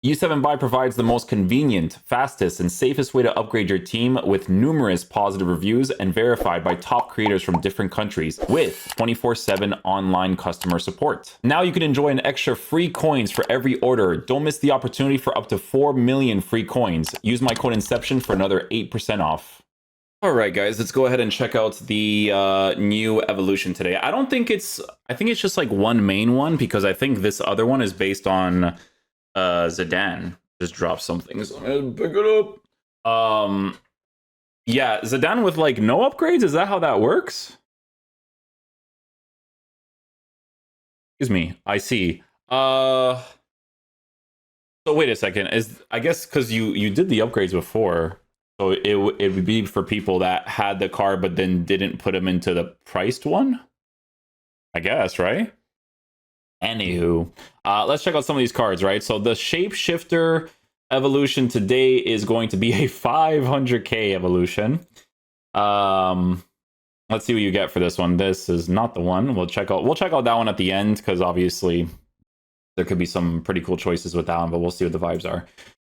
U7Buy provides the most convenient, fastest, and safest way to upgrade your team with numerous positive reviews and verified by top creators from different countries with 24/7 online customer support. Now you can enjoy an extra free coins for every order. Don't miss the opportunity for up to 4 million free coins. Use my code Inception for another 8% off. All right, guys, let's go ahead and check out the new evolution today. I think it's just like one main one because I think this other one is based on Zidane. Just dropped something, so I'm gonna pick it up. Yeah, Zidane with like no upgrades. Is that how that works? Excuse me. I see. So wait a second. I guess because you did the upgrades before, so it would be for people that had the card but then didn't put them into the priced one. I guess, right? Anywho, let's check out some of these cards, right? So the Shapeshifter evolution today is going to be a 500k evolution. Let's see what you get for this one. This is not the one. We'll check out that one at the end because obviously there could be some pretty cool choices with that one, but we'll see what the vibes are.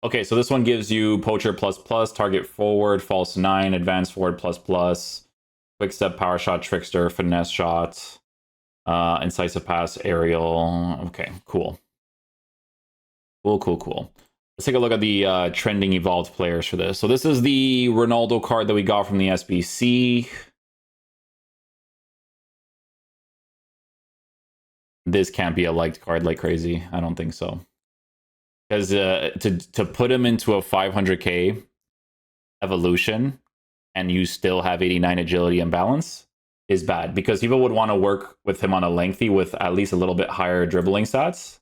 Okay, so this one gives you Poacher ++, Target Forward, False 9, Advanced Forward ++, Quick Step, Power Shot, Trickster, Finesse Shot, Incisive Pass, Aerial. Okay, cool. Cool. Let's take a look at the trending evolved players for this. So this is the Ronaldo card that we got from the SBC. This can't be a liked card like crazy. I don't think so. Because to put him into a 500k evolution and you still have 89 agility and balance is bad because people would want to work with him on a lengthy with at least a little bit higher dribbling stats.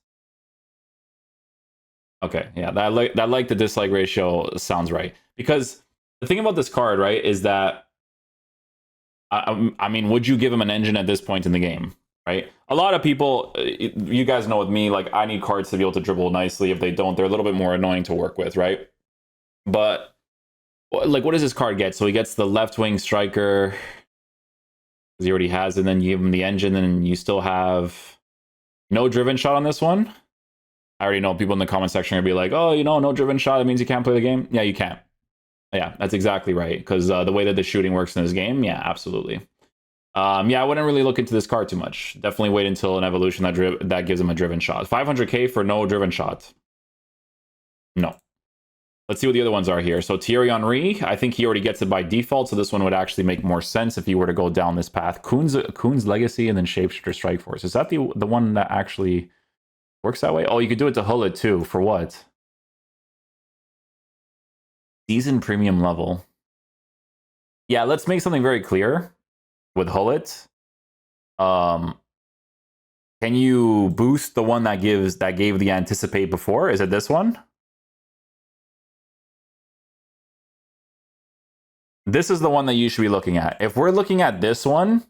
Okay, yeah, that like the dislike ratio sounds right. Because the thing about this card, right, is that I mean, would you give him an engine at this point in the game, right? A lot of people, you guys know with me, like I need cards to be able to dribble nicely. If they don't, they're a little bit more annoying to work with, right? But like, what does this card get? So he gets the left wing striker. He already has, and then you give him the engine, and you still have no driven shot on this one. I already know people in the comment section are gonna be like, "Oh, you know, no driven shot. That means you can't play the game." Yeah, you can't. Yeah, that's exactly right. Because the way that the shooting works in this game, yeah, absolutely. Yeah, I wouldn't really look into this card too much. Definitely wait until an evolution that gives him a driven shot. 500k for no driven shot. No. Let's see what the other ones are here. So Thierry Henry, I think he already gets it by default, so this one would actually make more sense if he were to go down this path. Kuhn's Legacy and then Shapeshifter Strike Force. Is that the one that actually works that way? Oh, you could do it to Hullet too. For what? Season premium level. Yeah, let's make something very clear with Hullet. Can you boost the one that gave the Anticipate before? Is it this one? This is the one that you should be looking at. If we're looking at this one,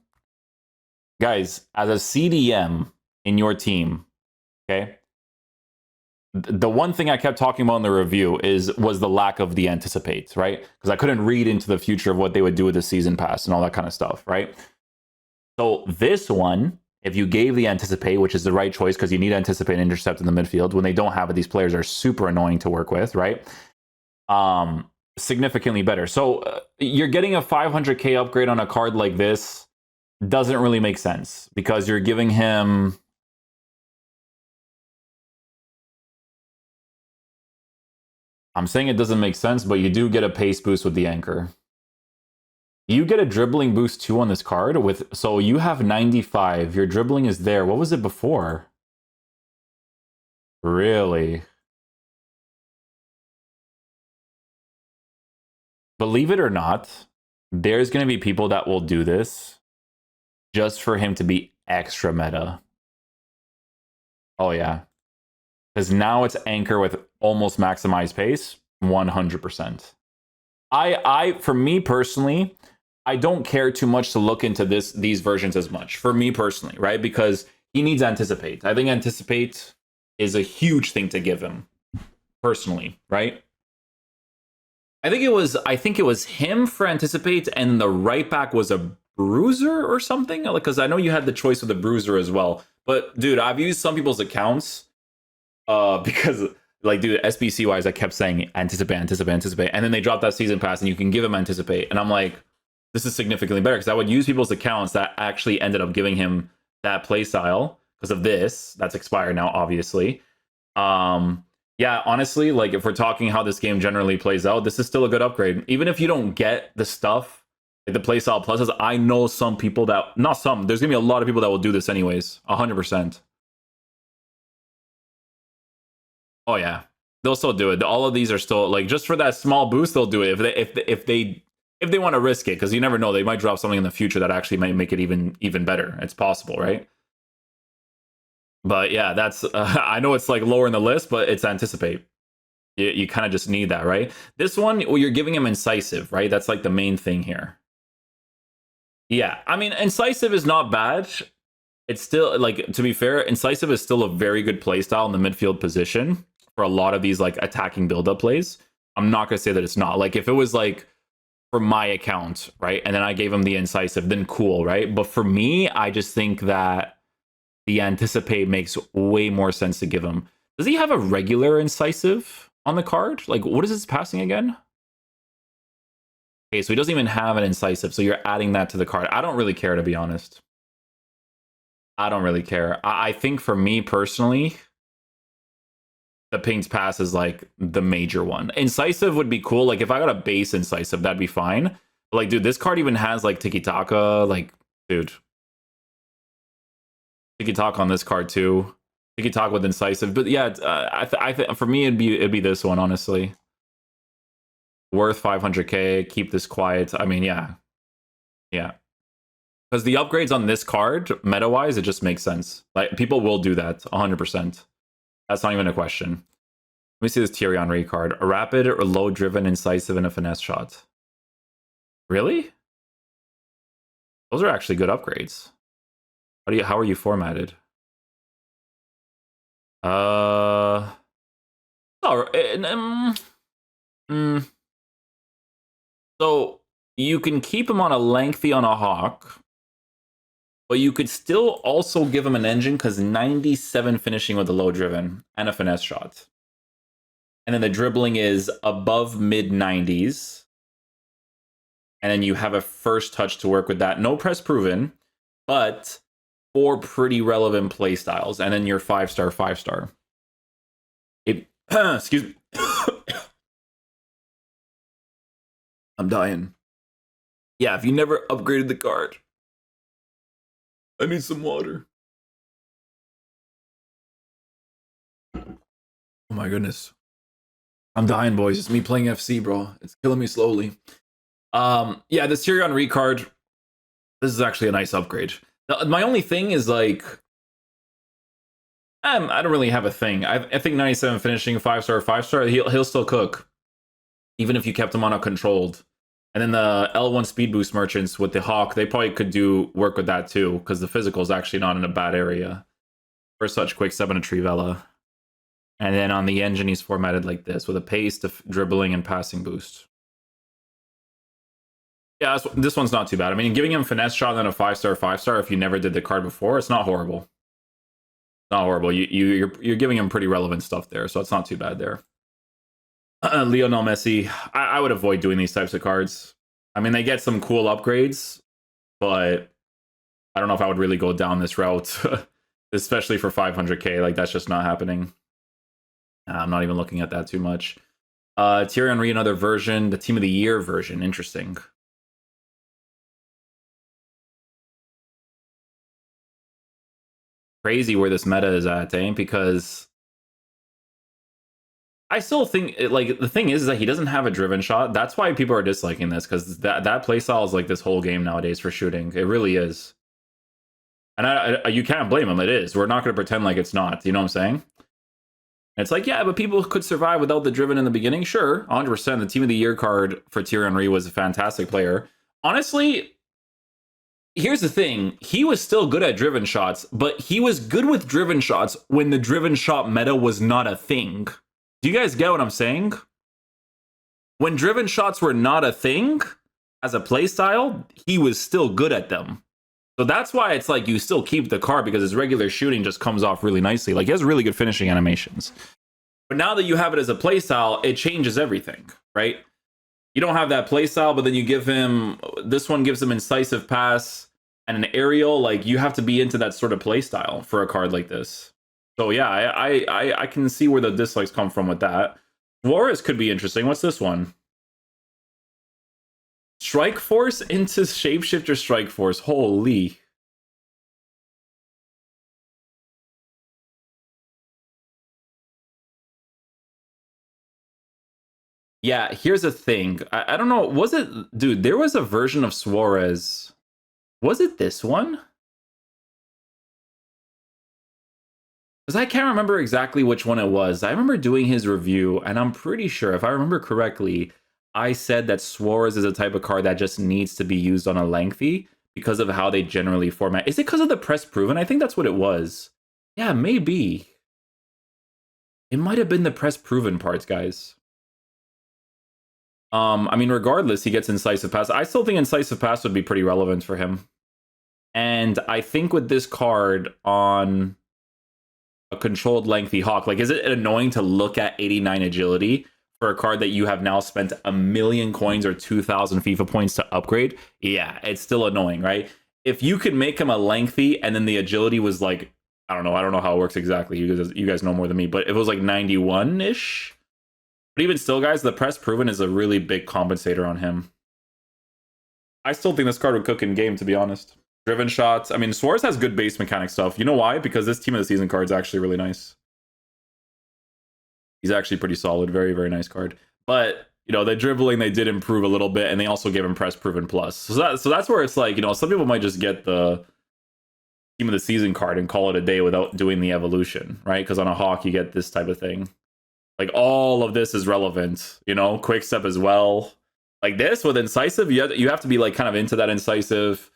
guys, as a CDM in your team, okay, the one thing I kept talking about in the review was the lack of the Anticipate, right? Because I couldn't read into the future of what they would do with the season pass and all that kind of stuff, right? So this one, if you gave the Anticipate, which is the right choice because you need Anticipate and Intercept in the midfield, when they don't have it, these players are super annoying to work with, right? Significantly better. So you're getting a 500k upgrade on a card like this doesn't really make sense because you're giving him I'm saying it doesn't make sense, but you do get a pace boost with the anchor. You get a dribbling boost too on this card so you have 95, your dribbling is there. What was it before? Really? Believe it or not, there's going to be people that will do this just for him to be extra meta. Oh, yeah. Because now it's anchor with almost maximized pace, 100%. For me personally, I don't care too much to look into these versions as much. For me personally, right? Because he needs Anticipate. I think Anticipate is a huge thing to give him, personally, right? I think it was him for Anticipate, and the right back was a Bruiser or something. Because I know you had the choice with the Bruiser as well. But dude, I've used some people's accounts because like, dude, SBC wise, I kept saying anticipate, anticipate, anticipate, and then they dropped that season pass, and you can give him anticipate, and I'm like, this is significantly better because I would use people's accounts that actually ended up giving him that play style because of this. That's expired now, obviously. Yeah, honestly, like if we're talking how this game generally plays out, this is still a good upgrade. Even if you don't get the stuff, like the playstyle pluses, I know some people that, not some, there's gonna be a lot of people that will do this anyways, 100%. Oh yeah, they'll still do it. All of these are still like just for that small boost, they'll do it if they want to risk it, because you never know, they might drop something in the future that actually might make it even better. It's possible, right? But yeah, that's I know it's like lower in the list, but it's anticipate. You kind of just need that, right? This one, well, you're giving him incisive, right? That's like the main thing here. Yeah, I mean, incisive is not bad. It's still, like, to be fair, incisive is still a very good playstyle in the midfield position for a lot of these like attacking build-up plays. I'm not gonna say that it's not. Like if it was like for my account, right, and then I gave him the incisive, then cool, right? But for me, I just think that the anticipate makes way more sense to give him. Does he have a regular incisive on the card? Like, what is his passing again? Okay, so he doesn't even have an incisive, so you're adding that to the card. I don't really care, to be honest. I don't really care. I think for me personally, the Ping's Pass is like the major one. Incisive would be cool. Like if I got a base incisive, that'd be fine. But like, dude, this card even has like Tiki Taka. Like, dude, Tiki Taka on this card too. Tiki Taka with incisive. But yeah, I think for me it'd be this one, honestly. Worth 500k. Keep this quiet. I mean, yeah, because the upgrades on this card, meta wise, it just makes sense. Like people will do that 100%. That's not even a question. Let me see this Thierry Henry card. A rapid or low driven, incisive, and a finesse shot. Really? Those are actually good upgrades. How are you formatted? Oh, so you can keep him on a lengthy on a hawk, but you could still also give him an engine because 97 finishing with a low driven and a finesse shot. And then the dribbling is above mid 90s. And then you have a first touch to work with that. No press proven, but 4 pretty relevant play styles. And then your 5-star, 5-star. Excuse me. I'm dying. Yeah, if you never upgraded the card, I need some water. Oh my goodness. I'm dying, boys. It's me playing FC, bro. It's killing me slowly. Yeah, this Thierry Henry card, this is actually a nice upgrade. My only thing is like, I don't really have a thing. I think 97 finishing, 5-star, 5-star, he'll still cook, even if you kept him on a controlled. And then the L1 speed boost merchants with the Hawk, they probably could do work with that too, because the physical is actually not in a bad area for such quick 7 to Trivella. And then on the engine, he's formatted like this with a pace, dribbling, and passing boost. Yeah, this one's not too bad. I mean, giving him finesse shot and a 5-star, 5-star if you never did the card before, it's not horrible. Not horrible. You're giving him pretty relevant stuff there, so it's not too bad there. Lionel Messi, I would avoid doing these types of cards. I mean, they get some cool upgrades, but I don't know if I would really go down this route, especially for 500k. Like, that's just not happening. I'm not even looking at that too much. Thierry Henry, another version, the Team of the Year version. Interesting. Crazy where this meta is at, eh? Because I still think, like, the thing is that he doesn't have a driven shot. That's why people are disliking this, because that playstyle is like this whole game nowadays for shooting. It really is. And you can't blame him. It is. We're not going to pretend like it's not. You know what I'm saying? And it's like, yeah, but people could survive without the driven in the beginning. Sure, 100%. The Team of the Year card for Thierry Henry was a fantastic player. Honestly, here's the thing. He was still good at driven shots, but he was good with driven shots when the driven shot meta was not a thing. Do you guys get what I'm saying? When driven shots were not a thing as a playstyle, he was still good at them. So that's why it's like you still keep the card, because his regular shooting just comes off really nicely. Like, he has really good finishing animations. But now that you have it as a playstyle, it changes everything, right? You don't have that playstyle, but then you give him this one gives him incisive pass and an aerial. Like you have to be into that sort of playstyle for a card like this. So yeah, I can see where the dislikes come from with that. Suarez could be interesting. What's this one? Strike Force into Shapeshifter Strike Force. Holy. Yeah, here's the thing. I don't know. Was it, dude? There was a version of Suarez. Was it this one? Because I can't remember exactly which one it was. I remember doing his review, and I'm pretty sure, if I remember correctly, I said that Suarez is a type of card that just needs to be used on a lengthy because of how they generally format. Is it because of the press proven? I think that's what it was. Yeah, maybe. It might have been the press proven parts, guys. I mean, regardless, he gets incisive pass. I still think incisive pass would be pretty relevant for him. And I think with this card on a controlled lengthy hawk, like, is it annoying to look at 89 agility for a card that you have now spent 1,000,000 coins or 2,000 FIFA points to upgrade? Yeah, it's still annoying, right? If you could make him a lengthy and then the agility was like, I don't know how it works exactly. You guys know more than me, but if it was like 91-ish. But even still, guys, the press proven is a really big compensator on him. I still think this card would cook in game, to be honest. Driven shots. I mean, Suarez has good base mechanic stuff. You know why? Because this Team of the Season card is actually really nice. He's actually pretty solid. Very, very nice card. But, you know, the dribbling, they did improve a little bit, and they also gave him press proven plus. So that's where it's like, you know, some people might just get the Team of the Season card and call it a day without doing the evolution, right? Because on a Hawk, you get this type of thing. Like, all of this is relevant, you know? Quick step as well. Like this, with incisive, you have to be, like, kind of into that incisive.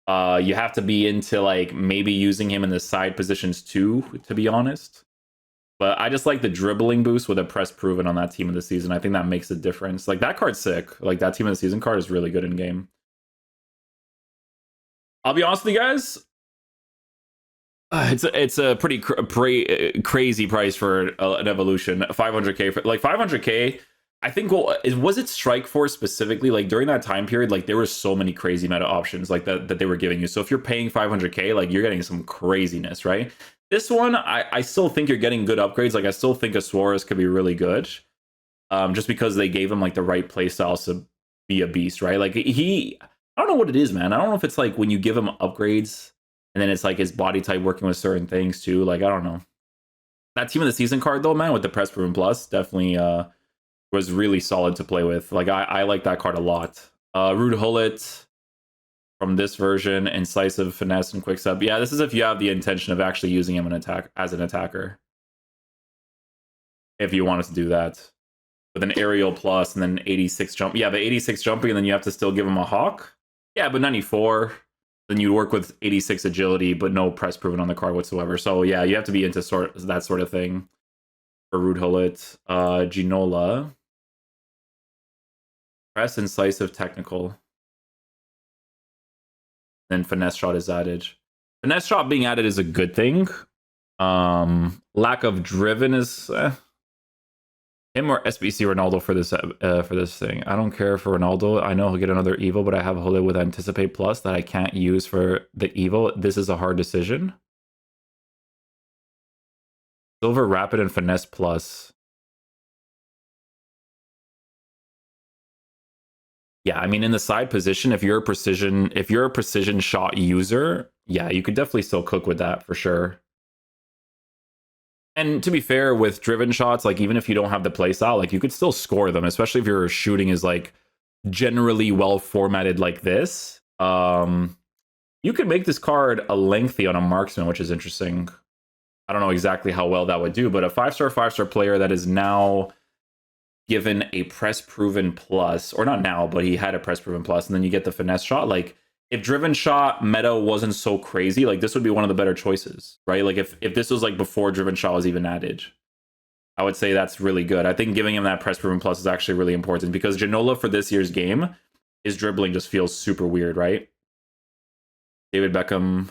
You have to be into, like, maybe using him in the side positions too, to be honest. But I just like the dribbling boost with a press proven on that Team of the Season. I think that makes a difference. Like, that card's sick. Like, that Team of the Season card is really good in game. I'll be honest with you guys. It's a pretty crazy price for an evolution. 500k for, like, 500k. I think, well, was it Strike Force specifically? Like, during that time period, like, there were so many crazy meta options like that they were giving you. So if you're paying 500k, like, you're getting some craziness, right? This one, I still think you're getting good upgrades. Like, I still think a Suarez could be really good, just because they gave him, like, the right playstyles to be a beast, right? Like, I don't know what it is, man. I don't know if it's like when you give him upgrades and then it's like his body type working with certain things too. Like, I don't know. That Team of the Season card though, man, with the press proven plus, definitely was really solid to play with. Like, I like that card a lot. Rude Hullet from this version, incisive, finesse, and quick step. Yeah, this is if you have the intention of actually using him as an attacker. If you wanted to do that. With an aerial plus and then 86 jump. Yeah, the 86 jumping, and then you have to still give him a hawk. Yeah, but 94. Then you work with 86 agility, but no press proven on the card whatsoever. So yeah, you have to be into that sort of thing. For Rude Hullet. Ginola. Press, incisive, technical. Then finesse shot is added. Finesse shot being added is a good thing. Lack of driven is him or SBC Ronaldo for this thing. I don't care for Ronaldo. I know he'll get another Evo, but I have Hullet with Anticipate Plus that I can't use for the Evo. This is a hard decision. Silver Rapid and Finesse Plus. Yeah, I mean, in the side position, if you're a precision shot user, yeah, you could definitely still cook with that for sure. And to be fair, with driven shots, like, even if you don't have the playstyle, like, you could still score them, especially if your shooting is, like, generally well formatted like this. You could make this card a lengthy on a marksman, which is interesting. I don't know exactly how well that would do, but a 5-star player that is now given a press proven plus, or not now, but he had a press proven plus, and then you get the finesse shot. Like, if driven shot meta wasn't so crazy, like, this would be one of the better choices, right? Like, if this was like before driven shot was even added, I would say that's really good. I think giving him that press proven plus is actually really important, because Ginola for this year's game, his dribbling just feels super weird, right? David Beckham.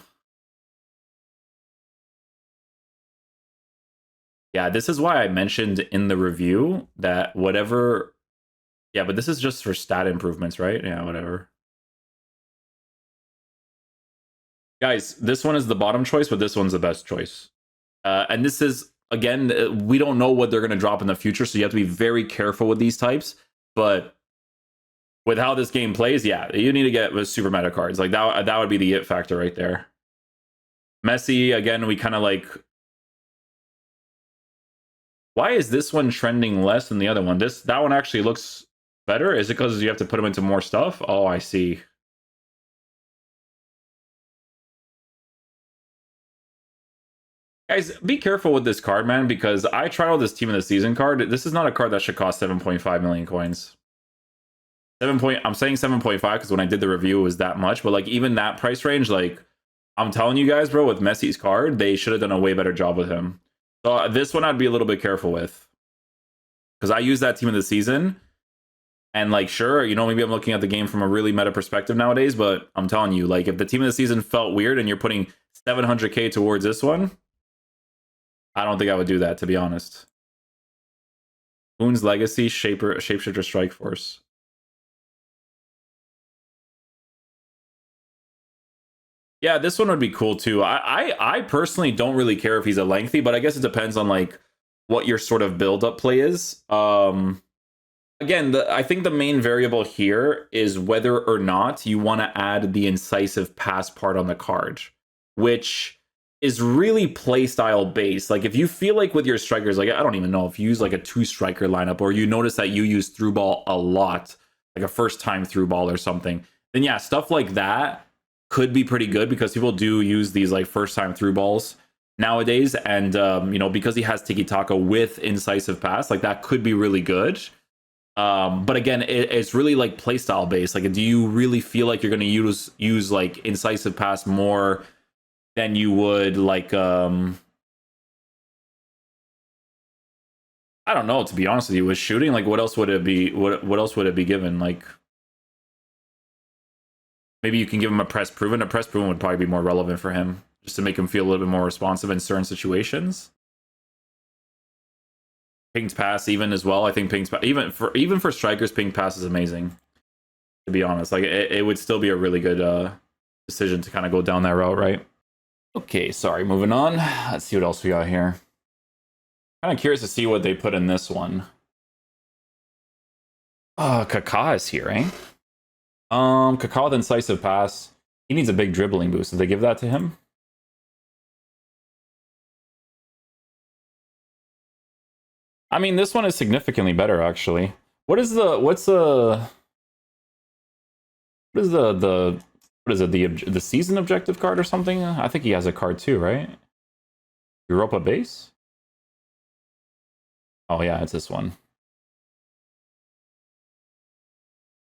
Yeah, this is why I mentioned in the review that whatever. Yeah, but this is just for stat improvements, right? Yeah, whatever. Guys, this one is the bottom choice, but this one's the best choice. And this is, again, we don't know what they're going to drop in the future, so you have to be very careful with these types. But with how this game plays, yeah, you need to get with super meta cards. Like that would be the it factor right there. Messi, again, we kind of like. Why is this one trending less than the other one? That one actually looks better. Is it because you have to put them into more stuff? Oh, I see. Guys, be careful with this card, man, because I tried out this Team of the Season card. This is not a card that should cost 7.5 million coins. I'm saying 7.5 because when I did the review, it was that much. But like even that price range, like I'm telling you guys, bro, with Messi's card, they should have done a way better job with him. So this one I'd be a little bit careful with. Because I use that Team of the Season. And like, sure, you know, maybe I'm looking at the game from a really meta perspective nowadays, but I'm telling you, like, if the Team of the Season felt weird and you're putting 700k towards this one, I don't think I would do that, to be honest. Boon's Legacy, Shapeshifter Strike Force. Yeah, this one would be cool too. I personally don't really care if he's a lengthy, but I guess it depends on like what your sort of build-up play is. Again, I think the main variable here is whether or not you want to add the incisive pass part on the card, which is really playstyle based. Like if you feel like with your strikers, like I don't even know if you use like a 2-striker lineup or you notice that you use through ball a lot, like a first time through ball or something, then yeah, stuff like that could be pretty good because people do use these like first time through balls nowadays. And, you know, because he has Tiki Taka with incisive pass, like that could be really good. But again, it's really like playstyle based. Like, do you really feel like you're going to use like incisive pass more than you would like, I don't know, to be honest with you, with shooting, like what else would it be? What else would it be given? Like, maybe you can give him a press proven. A press proven would probably be more relevant for him, just to make him feel a little bit more responsive in certain situations. Pinged pass even as well. I think pinged pass, even for strikers, pinged pass is amazing. To be honest, like it would still be a really good decision to kind of go down that route, right? Okay, sorry. Moving on. Let's see what else we got here. Kind of curious to see what they put in this one. Kaká is here, eh? Kaká with incisive pass. He needs a big dribbling boost. Did they give that to him? I mean, this one is significantly better, actually. What is the the season objective card or something? I think he has a card too, right? Europa base? Oh yeah, it's this one.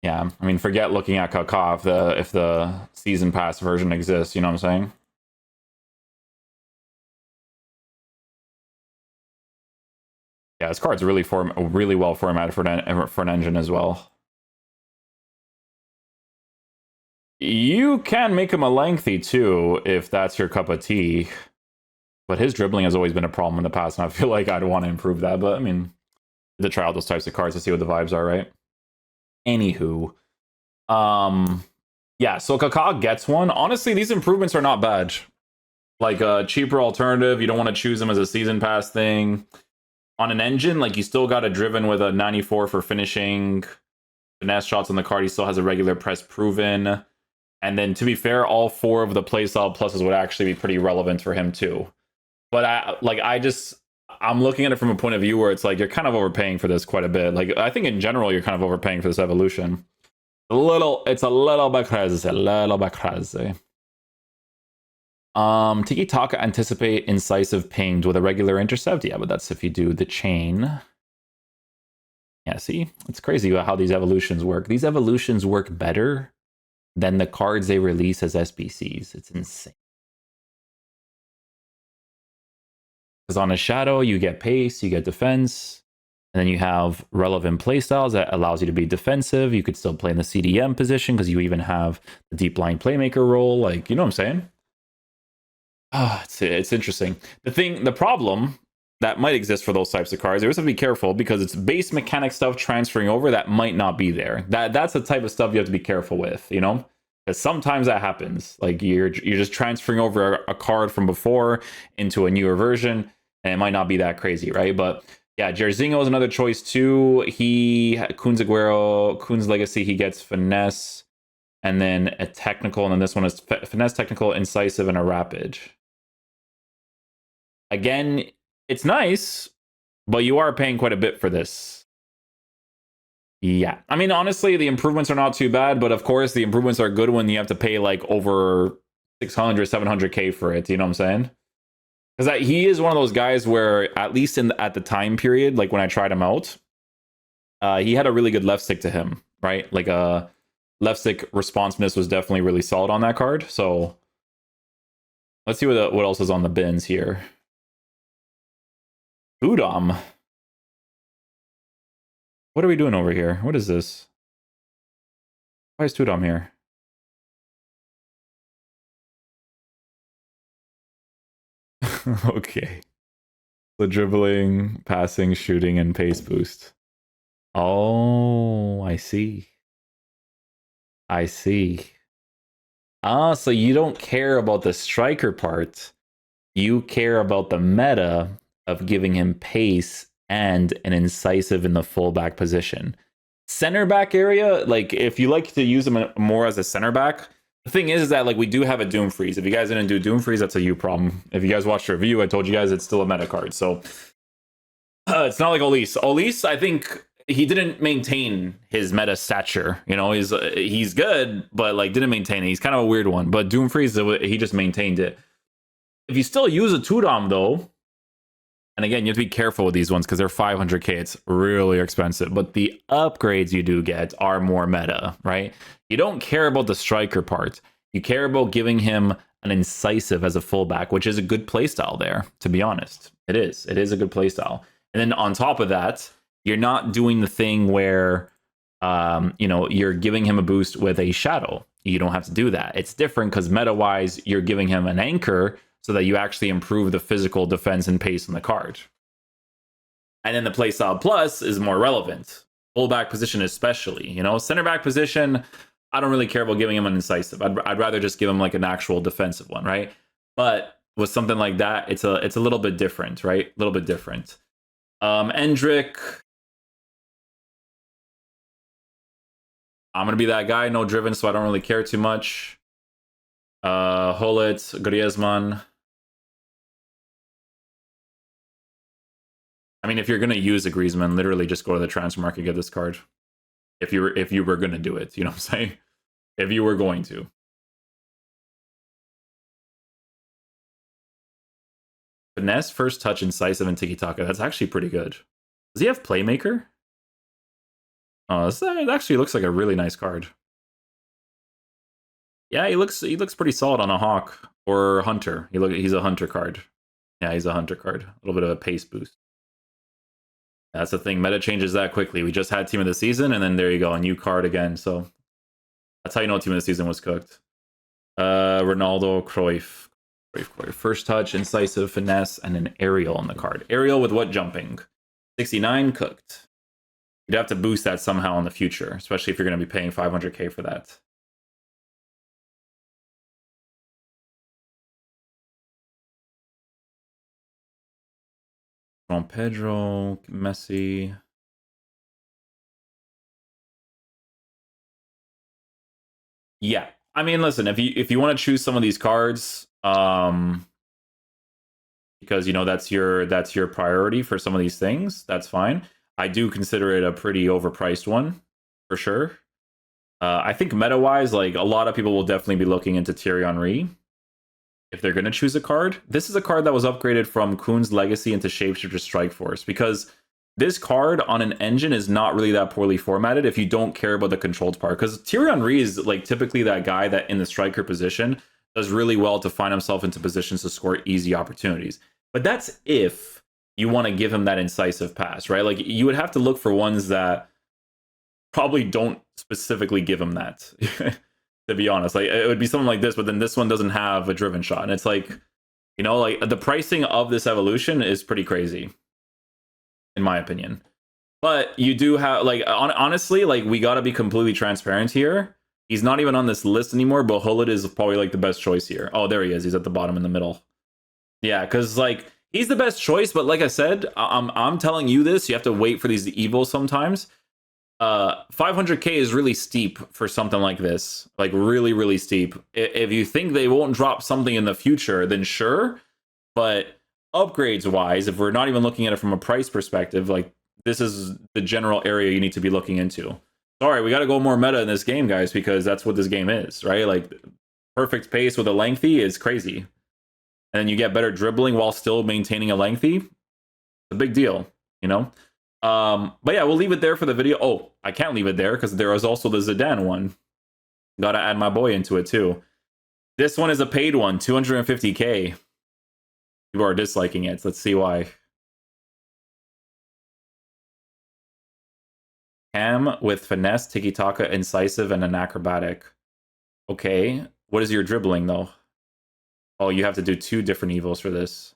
Yeah, I mean, forget looking at Kaká if the season pass version exists. You know what I'm saying? Yeah, this card's really well formatted for an engine as well. You can make him a lengthy too if that's your cup of tea, but his dribbling has always been a problem in the past, and I feel like I'd want to improve that. But I mean, to try out those types of cards to see what the vibes are, right? Anywho, yeah. So Kaká gets one. Honestly, these improvements are not bad. Like a cheaper alternative, you don't want to choose them as a season pass thing. On an engine, like you still got a driven with a 94 for finishing. Finesse shots on the card, he still has a regular press proven. And then to be fair, all 4 of the playstyle pluses would actually be pretty relevant for him too. But I'm looking at it from a point of view where it's like you're kind of overpaying for this quite a bit. Like I think in general you're kind of overpaying for this evolution. It's a little bit crazy. Tiki Taka anticipate incisive pinged with a regular intercept. Yeah, but that's if you do the chain. Yeah, see? It's crazy how these evolutions work. These evolutions work better than the cards they release as SBCs. It's insane. Because on a shadow, you get pace, you get defense, and then you have relevant playstyles that allows you to be defensive. You could still play in the CDM position because you even have the deep line playmaker role. Like, you know what I'm saying? It's interesting. The problem that might exist for those types of cards. You always have to be careful because it's base mechanic stuff transferring over that might not be there. That's the type of stuff you have to be careful with, you know? Because sometimes that happens. Like you're just transferring over a card from before into a newer version, and it might not be that crazy, right? But yeah, Jairzinho is another choice too. Kun's Aguero, Kun's Legacy, he gets Finesse, and then a Technical, and then this one is Finesse, Technical, Incisive, and a Rapid. Again, it's nice, but you are paying quite a bit for this. Yeah. I mean, honestly, the improvements are not too bad, but of course, the improvements are good when you have to pay like over 600, 700K for it. You know what I'm saying? Because he is one of those guys where, at least at the time period, like when I tried him out, he had a really good left stick to him, right? Like left stick responsiveness was definitely really solid on that card. So let's see what else is on the bins here. Udom. What are we doing over here? What is this? Why is Tudom here? Okay. The dribbling, passing, shooting, and pace boost. Oh, I see. I see. Ah, so you don't care about the striker part. You care about the meta of giving him pace and an incisive in the fullback position. Center back area, like if you like to use him more as a center back, the thing is that like we do have a Doom Freeze. If you guys didn't do Doom Freeze, that's a you problem. If you guys watched the review, I told you guys it's still a meta card. So it's not like Olise. Olise, I think he didn't maintain his meta stature. You know, he's good, but like didn't maintain it. He's kind of a weird one. But Doom Freeze, he just maintained it. If you still use a Tudom though, and again, you have to be careful with these ones because they're 500K. It's really expensive. But the upgrades you do get are more meta, right? You don't care about the striker part. You care about giving him an incisive as a fullback, which is a good playstyle there, to be honest. It is. It is a good playstyle. And then on top of that, you're not doing the thing where, you're giving him a boost with a shadow. You don't have to do that. It's different because meta-wise, you're giving him an anchor so that you actually improve the physical defense and pace on the card. And then the playstyle plus is more relevant. Fullback position especially. You know, center back position, I don't really care about giving him an incisive. I'd rather just give him like an actual defensive one, right? But with something like that, it's a little bit different, right? A little bit different. Endrick. I'm going to be that guy, no driven, so I don't really care too much. Hullet, Griezmann. I mean, if you're going to use a Griezmann, literally just go to the transfer market and get this card. If you were going to do it, you know what I'm saying? If you were going to. Finesse, first touch, incisive, and tiki-taka. That's actually pretty good. Does he have Playmaker? Oh, it actually looks like a really nice card. Yeah, he looks pretty solid on a Hawk or Hunter. He's a Hunter card. Yeah, he's a Hunter card. A little bit of a pace boost. That's the thing. Meta changes that quickly. We just had Team of the Season, and then there you go, a new card again. So that's how you know Team of the Season was cooked. Ronaldo, Cruyff. First touch, incisive, finesse, and an aerial on the card. Aerial with what jumping? 69 cooked. You'd have to boost that somehow in the future, especially if you're going to be paying 500K for that. Juan Pedro, Messi. Yeah, I mean, listen, if you want to choose some of these cards, because that's your priority for some of these things, that's fine. I do consider it a pretty overpriced one, for sure. I think meta-wise, like a lot of people will definitely be looking into Thierry Henry if they're going to choose a card. This is a card that was upgraded from Kun's Legacy into Shapeshifter Strike Force, because this card on an engine is not really that poorly formatted if you don't care about the controlled part. Because Thierry Henry is like typically that guy that in the striker position does really well to find himself into positions to score easy opportunities. But that's if you want to give him that incisive pass, right? Like you would have to look for ones that probably don't specifically give him that. To be honest, like it would be something like this, but then this one doesn't have a driven shot, and it's like, You know, like the pricing of this evolution is pretty crazy, in my opinion. But you do have like honestly, like we gotta be completely transparent here. He's not even on this list anymore, but Hullet is probably like the best choice here. Oh, there he is. He's at the bottom in the middle. Yeah, because like he's the best choice, but like I said, I'm telling you this. You have to wait for these evils sometimes. 500k is really steep for something like this, like really, really steep. If you think they won't drop something in the future, then sure. But upgrades wise, if we're not even looking at it from a price perspective, like this is the general area you need to be looking into. Sorry, we got to go more meta in this game, guys, because that's what this game is, right? Like perfect pace with a lengthy is crazy. And then you get better dribbling while still maintaining a lengthy. It's a big deal, you know? But yeah, we'll leave it there for the video. Oh, I can't leave it there because there is also the Zidane one. Gotta add my boy into it too. This one is a paid one, 250k. People are disliking it. Let's see why. Cam with finesse, tiki-taka, incisive, and an acrobatic. Okay. What is your dribbling, though? Oh, you have to do 2 different evils for this.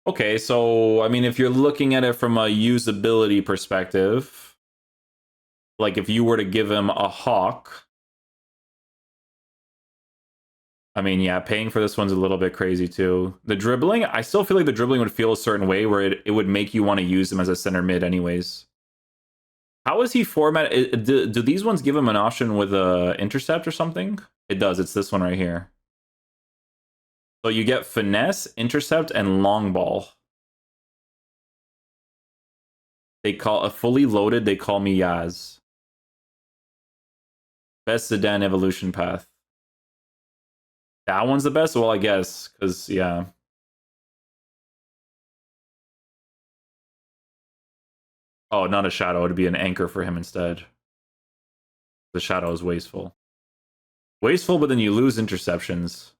Okay, so, I mean, if you're looking at it from a usability perspective, like if you were to give him a hawk, I mean, yeah, paying for this one's a little bit crazy too. The dribbling, I still feel like the dribbling would feel a certain way where it would make you want to use him as a center mid anyways. How is he formatted? Do these ones give him an option with a intercept or something? It does. It's this one right here. So you get finesse, intercept, and long ball. They call a fully loaded. They call me Yaz. Best Zidane evolution path. That one's the best. Well, I guess because yeah. Oh, not a shadow. It'd be an anchor for him instead. The shadow is wasteful. Wasteful, but then you lose interceptions.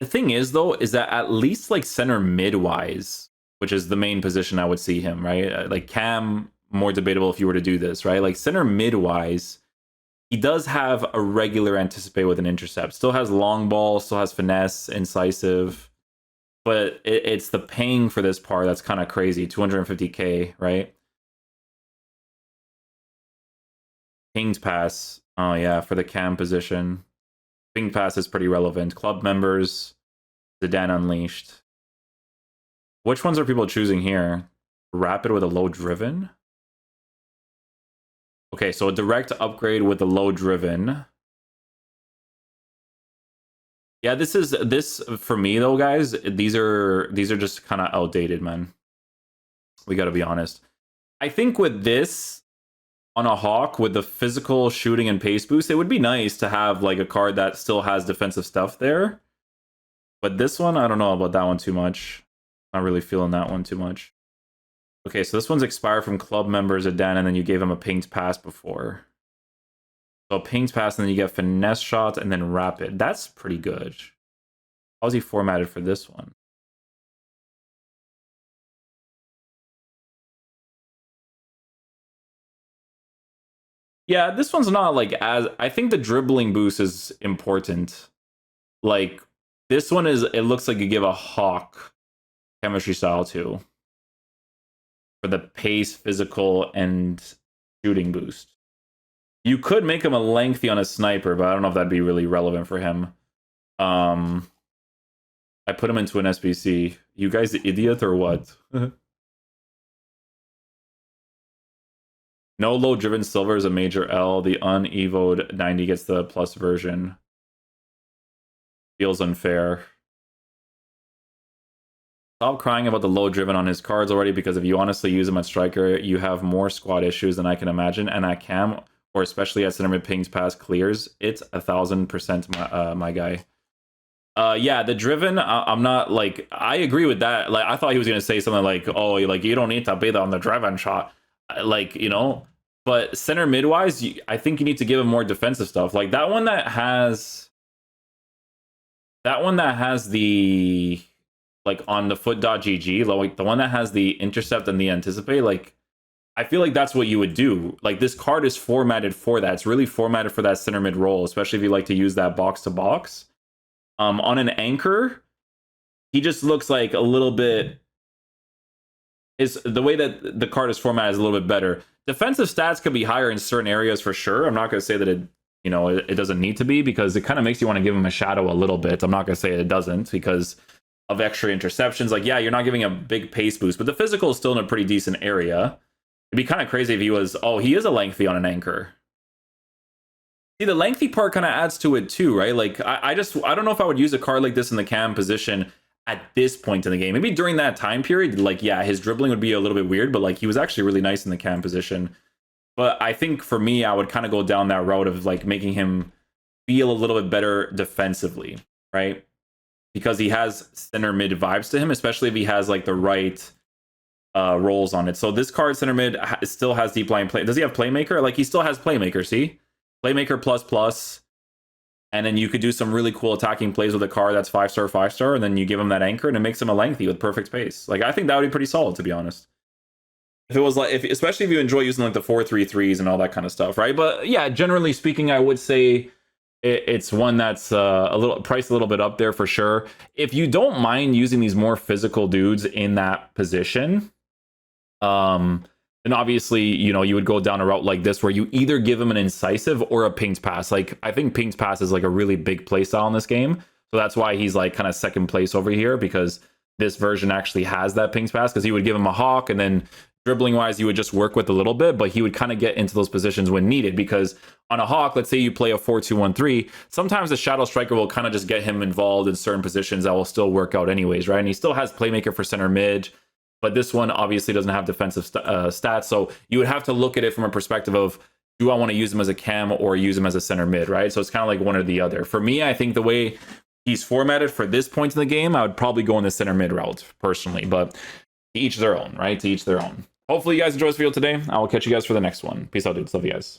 The thing is, though, is that at least like center mid-wise, which is the main position I would see him, right? Like Cam, more debatable if you were to do this, right? Like center mid-wise, he does have a regular anticipate with an intercept. Still has long ball, still has finesse, incisive. But it's the paying for this part that's kind of crazy. 250k, right? Pinged pass. Oh, yeah, for the Cam position. Ping pass is pretty relevant. Club members, Zidane Unleashed. Which ones are people choosing here? Rapid with a low driven? Okay, so a direct upgrade with a low driven. Yeah, this for me though, guys. These are just kind of outdated, man. We got to be honest. I think with this on a Hawk with the physical shooting and pace boost, it would be nice to have like a card that still has defensive stuff there. But this one, I don't know about that one too much. Not really feeling that one too much. Okay, so this one's expired from club members Zidane, and then you gave him a pinged pass before. So pinged pass, and then you get finesse shots, and then rapid. That's pretty good. How's he formatted for this one? Yeah, this one's not like as... I think the dribbling boost is important. Like, this one is... It looks like you give a Hawk chemistry style too. For the pace, physical, and shooting boost. You could make him a lengthy on a sniper, but I don't know if that'd be really relevant for him. I put him into an SBC. You guys idiot or what? No low driven silver is a major L. The unevoed 90 gets the plus version. Feels unfair. Stop crying about the low driven on his cards already, because if you honestly use him at striker, you have more squad issues than I can imagine. And at Cam, or especially at center mid pings pass clears, it's 1000% my guy. Yeah, the driven, I'm not like, I agree with that. Like, I thought he was gonna say something like, oh, like you don't need to be on the driven shot, like, you know. But center midwise, I think you need to give him more defensive stuff. Like that one that has the like on the foot.gg, like the one that has the intercept and the anticipate, like I feel like that's what you would do. Like this card is formatted for that. It's really formatted for that center mid role, especially if you like to use that box to box. On an anchor, he just looks like a little bit. Is the way that the card is formatted is a little bit better. Defensive stats could be higher in certain areas for sure. I'm not going to say that it doesn't need to be, because it kind of makes you want to give him a shadow a little bit. I'm not going to say it doesn't because of extra interceptions. Like, yeah, you're not giving a big pace boost, but the physical is still in a pretty decent area. It'd be kind of crazy if he was, he is a lengthy on an anchor. See, the lengthy part kind of adds to it too, right? Like, I don't know if I would use a card like this in the cam position at this point in the game. Maybe during that time period, like, yeah, his dribbling would be a little bit weird, but like he was actually really nice in the cam position. But I think for me, I would kind of go down that route of like making him feel a little bit better defensively, right? Because he has center mid vibes to him, especially if he has like the right roles on it. So this card, center mid, still has deep line play. Does he have playmaker? Like, he still has playmaker, see? Playmaker plus. And then you could do some really cool attacking plays with a card that's 5-star, and then you give him that anchor and it makes him a lengthy with perfect space. Like, I think that would be pretty solid, to be honest. If it was like, especially if you enjoy using like the 4-3-3s and all that kind of stuff, right? But yeah, generally speaking, I would say it's one that's priced a little bit up there for sure. If you don't mind using these more physical dudes in that position, and obviously, you would go down a route like this where you either give him an incisive or a pinged pass. Like, I think pinged pass is like a really big play style in this game. So that's why he's like kind of second place over here, because this version actually has that pinged pass, because he would give him a hawk, and then dribbling wise, you would just work with a little bit, but he would kind of get into those positions when needed, because on a hawk, let's say you play a 4-2-1-3, sometimes the shadow striker will kind of just get him involved in certain positions that will still work out anyways, right? And he still has playmaker for center mid, but this one obviously doesn't have defensive stats. So you would have to look at it from a perspective of, do I want to use him as a cam or use him as a center mid, right? So it's kind of like one or the other. For me, I think the way he's formatted for this point in the game, I would probably go in the center mid route personally, but to each their own, right? To each their own. Hopefully you guys enjoyed this video today. I will catch you guys for the next one. Peace out, dudes. Love you guys.